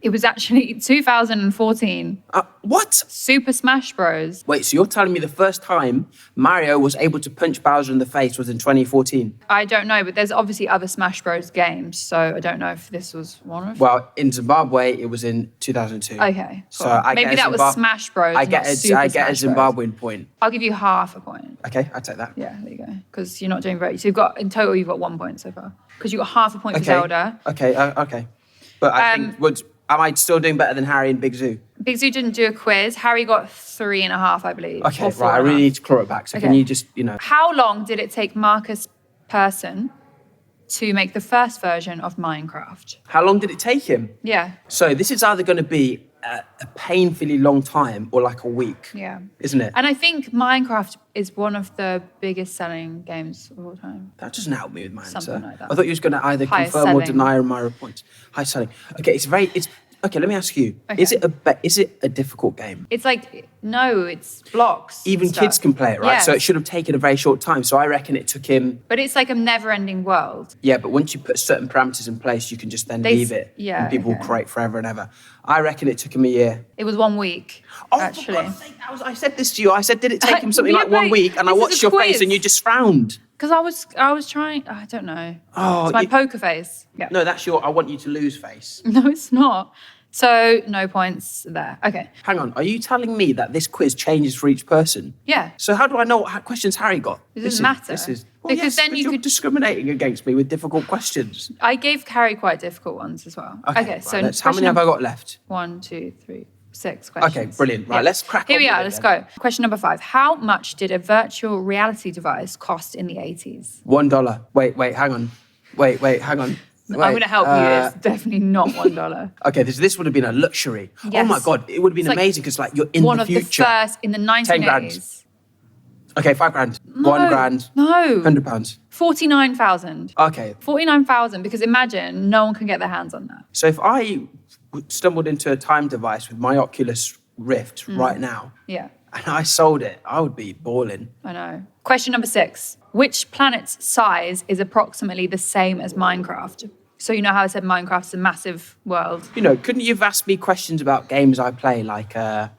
It was actually 2014. What? Super Smash Bros. Wait, so you're telling me the first time Mario was able to punch Bowser in the face was in 2014? I don't know, but there's obviously other Smash Bros. Games, so I don't know if this was one of them. Well, in Zimbabwe, it was in 2002. Okay. So Cool. I Maybe get that was Smash Bros. I get not Super I get a Smash Bros. Zimbabwean point. I'll give you half a point. Okay, I'll take that. Yeah, there you go. Because you're not doing very. So in total, you've got 1 point so far. Because you got half a point for Zelda. Okay. But I think, am I still doing better than Harry and Big Zoo? Big Zoo didn't do a quiz. Harry got 3.5, I believe. Okay, or right. I 4.5. really need to claw it back. So can Okay. you just, How long did it take Marcus Persson to make the first version of Minecraft? How long did it take him? Yeah. So this is either going to be a painfully long time or like a week. Yeah. Isn't it? And I think Minecraft is one of the biggest selling games of all time. That doesn't help me with my answer. Something like that. I thought you was going to either Highest confirm or selling. deny my points. High selling. Okay, okay. Let me ask you: Okay. Is it a difficult game? It's it's blocks. and Even stuff. kids can play it, right? So Yes. it should have taken a very short time. So I reckon it took him. But it's like a never-ending world. Yeah, but once you put certain parameters in place, you can just then They leave s- it. yeah, And people will okay. create forever and ever. I reckon it took him a year. It was 1 week, Oh, actually. for God's sake, I said this to you. I said, did it take him something Yeah, like 1 but week? And I this is watched a your face quiz. and you just frowned. Because I was trying, I don't know. Oh, It's my you- poker face. Yeah. No, that's your I want you to lose face. No, it's not. So no points there. Okay. Hang on, are you telling me that this quiz changes for each person? Yeah. So how do I know what questions Harry got? It doesn't matter. Because Because then you you're could- discriminating against me with difficult questions. I gave Harry quite difficult ones as well. Okay, so right, how many have I got left? 1, 2, 3, 6 questions. Okay, brilliant. Right, let's crack Here on we with are, it let's then. go. Question number 5. How much did a virtual reality device cost in the 80s? $1. Wait, hang on. Wait, hang on. Wait, I'm going to help you. It's definitely not $1. Okay, this would have been a luxury. Yes. Oh my God, it would have been amazing because like you're in one the of future. the first in the 1980s. Okay, $5,000. No, $1,000. No. £100. 49,000. Okay. 49,000 because imagine no one can get their hands on that. So if I stumbled into a time device with my Oculus Rift right now, Yeah, and I sold it, I would be balling. I know. Question number 6. Which planet's size is approximately the same as Minecraft? So you know how I said Minecraft's a massive world? You know, couldn't you have asked me questions about games I play, like... Okay,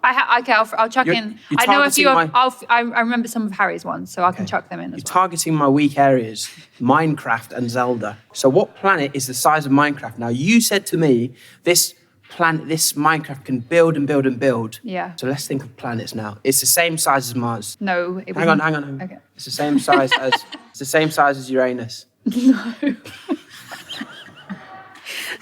I'll chuck in. you're I know a few targeting I remember some of Harry's ones, so I can chuck them in as You're well. targeting my weak areas, Minecraft and Zelda. So what planet is the size of Minecraft? Now, you said to me, this Minecraft can build and build and build. Yeah. So let's think of planets now. It's the same size as Mars. No, it was Hang on. Okay. It's the same size as Uranus.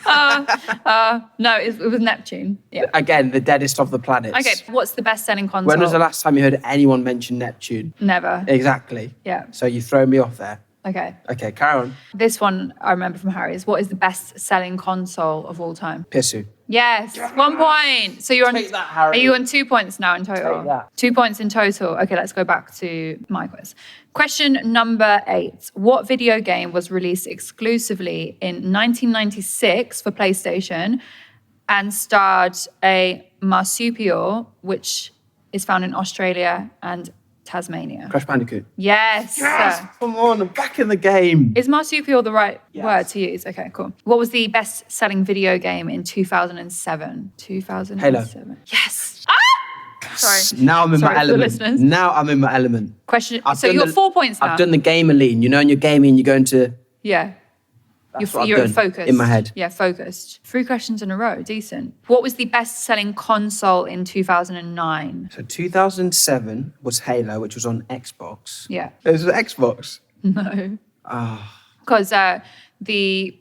No, it was Neptune. Yeah. Again, the deadest of the planets. Okay, what's the best-selling console? When was the last time you heard anyone mention Neptune? Never. Exactly. Yeah. So you throw me off there. Okay. Okay, carry on. This one I remember from Harry's. What is the best-selling console of all time? Pissu. Yes, 1 point. So you're on. Take that, Harry. Are you on 2 points now in total? Take that. 2 points in total. Okay, let's go back to my quiz. Question number 8. What video game was released exclusively in 1996 for PlayStation and starred a marsupial, which is found in Australia and Tasmania? Crash Bandicoot. Yes. Come on, I'm back in the game. Is marsupial the right Yes. word to use? Okay, cool. What was the best-selling video game in 2007? 2007. Halo. Yes. Ah! Sorry. Now I'm in Sorry my for the element. listeners. Now I'm in my element. Question. I've So done you got 4 points now. I've done the gamer lean. You know, in your gaming, you go into... Yeah. That's what I've You're done focused. in my head. Yeah, focused. 3 questions in a row. Decent. What was the best-selling console in 2009? So 2007 was Halo, which was on Xbox. Yeah. It was an Xbox. No. Ah. Because the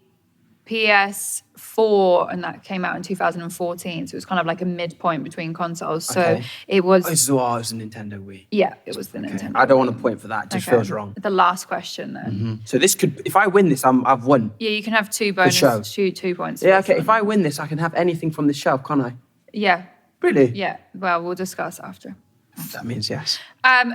PS4 and that came out in 2014, so it was kind of like a midpoint between consoles. So Okay. it was. Oh, it was a Nintendo Wii. Yeah, it was the Nintendo. I don't want to point for that. It just Okay. feels wrong. The last question then. So this could... If I win this, I've won. Yeah, you can have 2 bonus, show. 2 points. Yeah, for this okay. If one. I win this, I can have anything from the shelf, can't I? Yeah, Really? yeah. Well, we'll discuss after. That means yes.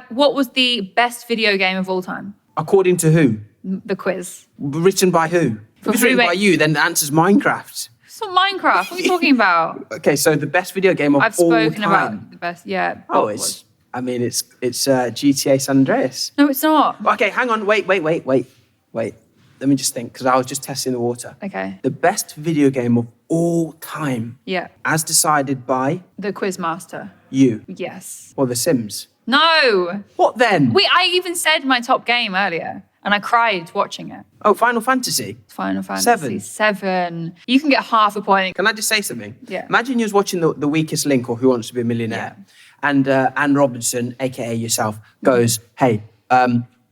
What was the best video game of all time? According to who? The quiz. Written by who? If it's written by you, then the answer's Minecraft. It's not Minecraft. What are you talking about? Okay, so the best video game of I've all spoken time. about the best. Yeah. Oh, what it's was- GTA San Andreas. No, it's not. Okay, hang on. Wait. Let me just think, because I was just testing the water. Okay. The best video game of all time, Yeah. as decided by The quiz master. you, Yes. or The Sims. No. What then? Wait, I even said my top game earlier, and I cried watching it. Oh, Final Fantasy. Final Fantasy 7. You can get half a point. Can I just say something? Yeah. Imagine you was watching the Weakest Link or Who Wants to Be a Millionaire, and Anne Robinson, aka yourself, goes, "Hey,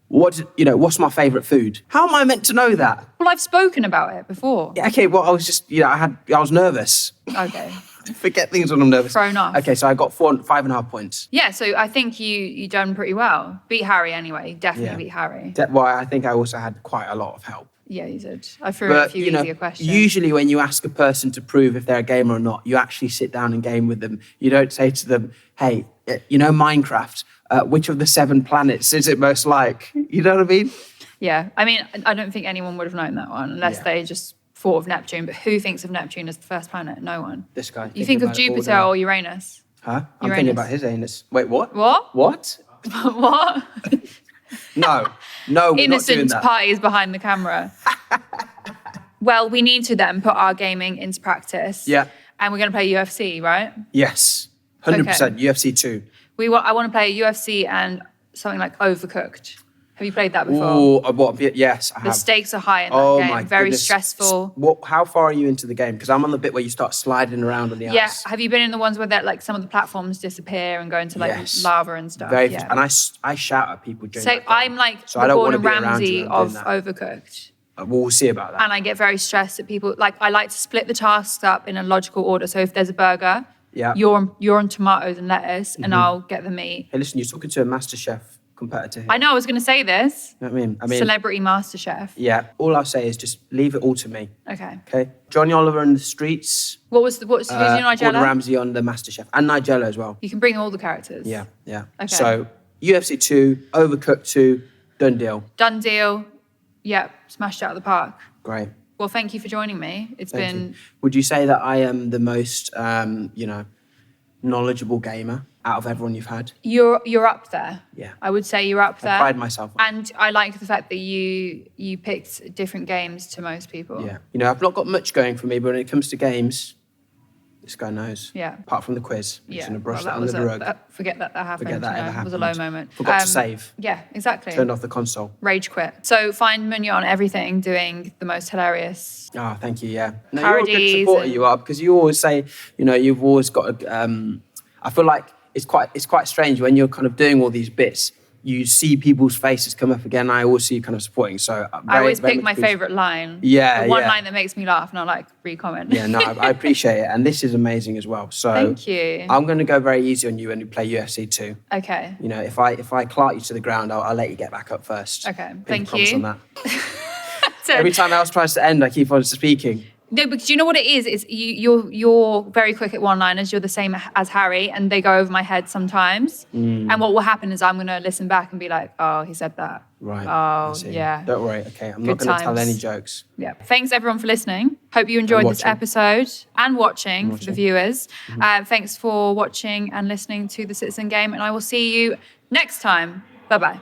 what's my favourite food?" How am I meant to know that? Well, I've spoken about it before. Yeah, okay, well, I was just, I was nervous. Okay. I forget things when I'm nervous. Fair enough. Okay, so I got 5.5 points. Yeah, so I think you done pretty well. Beat Harry anyway. Definitely Yeah. beat Harry. Well, I think I also had quite a lot of help. Yeah, you did. I threw in a But, few easier questions. usually when you ask a person to prove if they're a gamer or not, you actually sit down and game with them. You don't say to them, "Hey, Minecraft, which of the 7 planets is it most like?" You know what I mean? Yeah, I mean, I don't think anyone would have known that one unless they just thought of Neptune. But who thinks of Neptune as the first planet? No one. This guy. You think of Jupiter or Uranus? Huh? I'm thinking about his anus. Wait, what? What? What? What? No, we're not doing Innocent that. parties behind the camera. Well, we need to then put our gaming into practice. Yeah. And we're going to play UFC, right? Yes, 100%. UFC 2. I want to play UFC and something like Overcooked. Have you played that before? Oh, what? Yes, I have. The stakes are high in that Oh game. my Very goodness. stressful. How far are you into the game? Because I'm on the bit where you start sliding around on the Yeah. ice. Have you been in the ones where like some of the platforms disappear and go into like Yes. lava and stuff? Very, yeah. and I shout at people during So that game. I'm like So the I don't want Gordon to be around Ramsay you when I'm of doing that. Overcooked. We'll see about that. And I get very stressed at people. Like I like to split the tasks up in a logical order. So if there's a burger, Yeah. you're on tomatoes and lettuce, and I'll get the meat. Hey, listen, you're talking to a master chef competitor here. I know I was going to say this. You know what I mean? Celebrity MasterChef. Yeah. All I'll say is just leave it all to me. Okay. Okay. Johnny Oliver in the streets. Who's your Nigella? Gordon Ramsay on the MasterChef. And Nigella as well. You can bring all the characters. Yeah, yeah. Okay. So, UFC 2, Overcooked 2, done deal. Done deal. Yep. Smashed out of the park. Great. Well, thank you for joining me. It's been... Would you say that I am the most, knowledgeable gamer out of everyone you've had? You're up there. Yeah. I would say you're up there. I pride myself on it. And I like the fact that you picked different games to most people. Yeah. I've not got much going for me, but when it comes to games, this guy knows. Yeah. Apart from the quiz. I'm just going to brush that under the rug. Forget that happened. Forget that ever happened. It was a low moment. Forgot to save. Yeah, exactly. Turned off the console. Rage quit. So find Munya on everything, doing the most hilarious... Oh, thank you, yeah. No, parodies. You're a good supporter, you are, because you always say, you've always got a... I feel like it's quite strange when you're kind of doing all these bits. You see people's faces come up again. I always see you kind of supporting. So I always pick my favourite line. Yeah, the one line that makes me laugh, and I re-comment. Yeah, no, I appreciate it, and this is amazing as well. So thank you. I'm going to go very easy on you when you play UFC 2. Okay. If I cart you to the ground, I'll let you get back up first. Okay, Big thank you. On that. Every time else tries to end, I keep on speaking. No, because you know what it is? It's you're very quick at one-liners. You're the same as Harry, and they go over my head sometimes. And what will happen is I'm going to listen back and be like, oh, he said that. Right. Oh, yeah. Don't worry. Okay, I'm not going to tell any jokes. Yeah. Thanks, everyone, for listening. Hope you enjoyed this episode and watching for the viewers. Thanks for watching and listening to The Citizen Game, and I will see you next time. Bye-bye.